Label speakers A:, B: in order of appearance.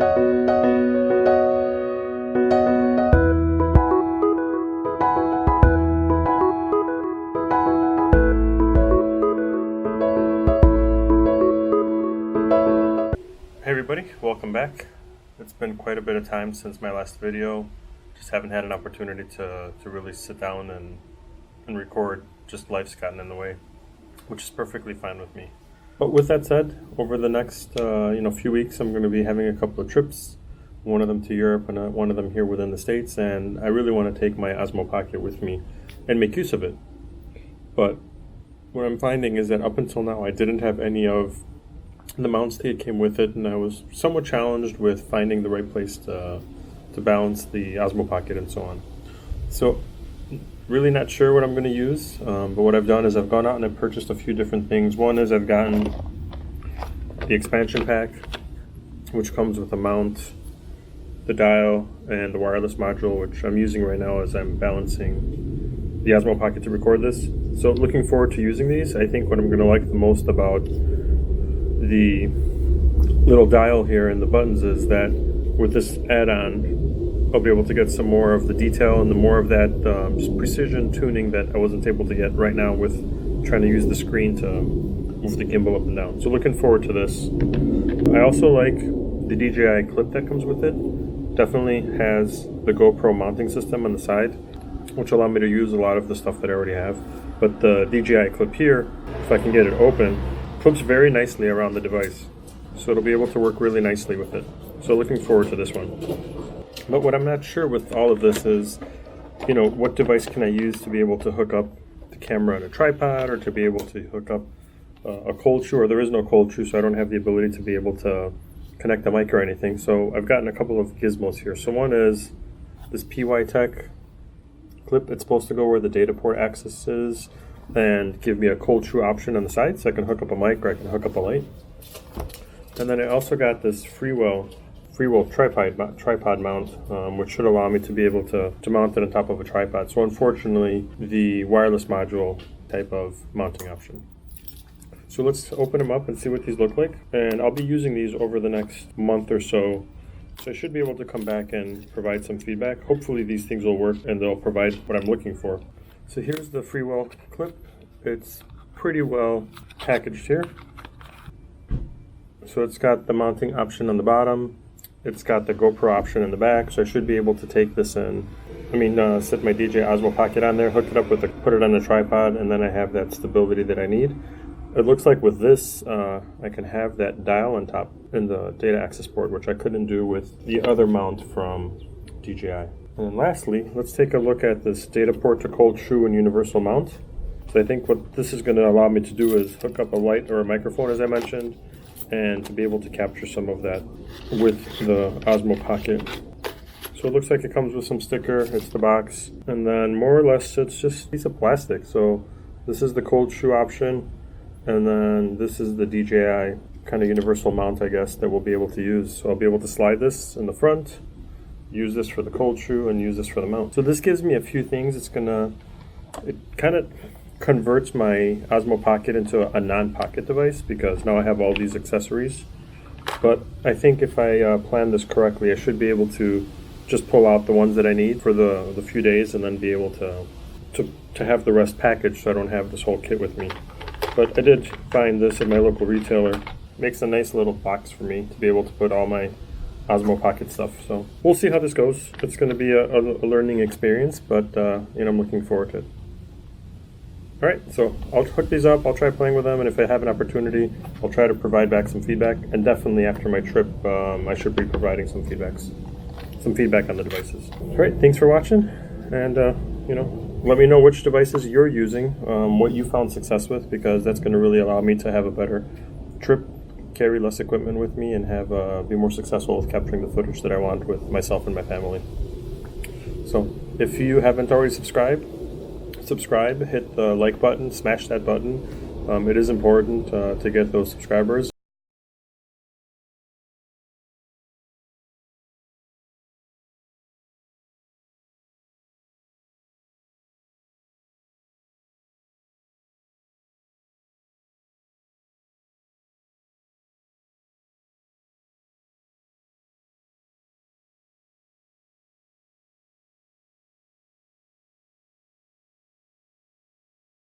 A: Hey everybody, welcome back. It's been quite a bit of time since my last video. Just haven't had an opportunity to really sit down and record. Just life's gotten in the way, which is perfectly fine with me. But with that said, over the next few weeks, I'm going to be having a couple of trips. One of them to Europe and one of them here within the States. And I really want to take my Osmo Pocket with me and make use of it. But what I'm finding is that up until now, I didn't have any of the mounts that came with it, and I was somewhat challenged with finding the right place to balance the Osmo Pocket and so on. So really not sure what I'm going to use, but what I've done is I've gone out and I've purchased a few different things. One is I've gotten the expansion pack, which comes with a mount, the dial, and the wireless module, which I'm using right now as I'm balancing the Osmo Pocket to record this. So looking forward to using these. I think what I'm going to like the most about the little dial here and the buttons is that with this add-on, I'll be able to get some more of the detail and the more of that just precision tuning that I wasn't able to get right now with trying to use the screen to move the gimbal up and down. So looking forward to this. I also like the DJI clip that comes with it. Definitely has the GoPro mounting system on the side, which allow me to use a lot of the stuff that I already have. But the DJI clip here, if I can get it open, clips very nicely around the device, so it'll be able to work really nicely with it. So looking forward to this one. But what I'm not sure with all of this is, what device can I use to be able to hook up the camera on a tripod, or to be able to hook up a cold shoe, or there is no cold shoe, so I don't have the ability to be able to connect the mic or anything. So I've gotten a couple of gizmos here. So one is this PGYTECH clip. It's supposed to go where the data port access is and give me a cold shoe option on the side, so I can hook up a mic or I can hook up a light. And then I also got this Freewell tripod mount, which should allow me to be able to mount it on top of a tripod. So unfortunately, the wireless module type of mounting option. So let's open them up and see what these look like. And I'll be using these over the next month or so. So I should be able to come back and provide some feedback. Hopefully these things will work and they'll provide what I'm looking for. So here's the Freewell clip. It's pretty well packaged here. So it's got the mounting option on the bottom. It's got the GoPro option in the back. So I should be able to take this in. Set my DJI Osmo Pocket on there, hook it up put it on the tripod, and then I have that stability that I need. It looks like with this, I can have that dial on top in the data access port, which I couldn't do with the other mount from DJI. And then lastly, let's take a look at this data port to cold shoe and universal mount. So I think what this is going to allow me to do is hook up a light or a microphone, as I mentioned, and to be able to capture some of that with the Osmo Pocket. So it looks like it comes with some sticker, it's the box, and then more or less it's just a piece of plastic. So this is the cold shoe option, and then this is the DJI kind of universal mount, I guess, that we'll be able to use. So I'll be able to slide this in the front, use this for the cold shoe, and use this for the mount. So this gives me a few things. It kind of converts my Osmo Pocket into a non-pocket device, because now I have all these accessories. But I think if I plan this correctly, I should be able to just pull out the ones that I need for the few days, and then be able to have the rest packaged, so I don't have this whole kit with me. But I did find this at my local retailer. Makes a nice little box for me to be able to put all my Osmo Pocket stuff. So we'll see how this goes. It's going to be a learning experience, but I'm looking forward to it. All right, so I'll hook these up. I'll try playing with them, and if I have an opportunity, I'll try to provide back some feedback. And definitely after my trip, I should be providing some feedback on the devices. All right, thanks for watching, and let me know which devices you're using, what you found success with, because that's going to really allow me to have a better trip, carry less equipment with me, and be more successful with capturing the footage that I want with myself and my family. So if you haven't already subscribe, hit the like button, smash that button. It is important to get those subscribers.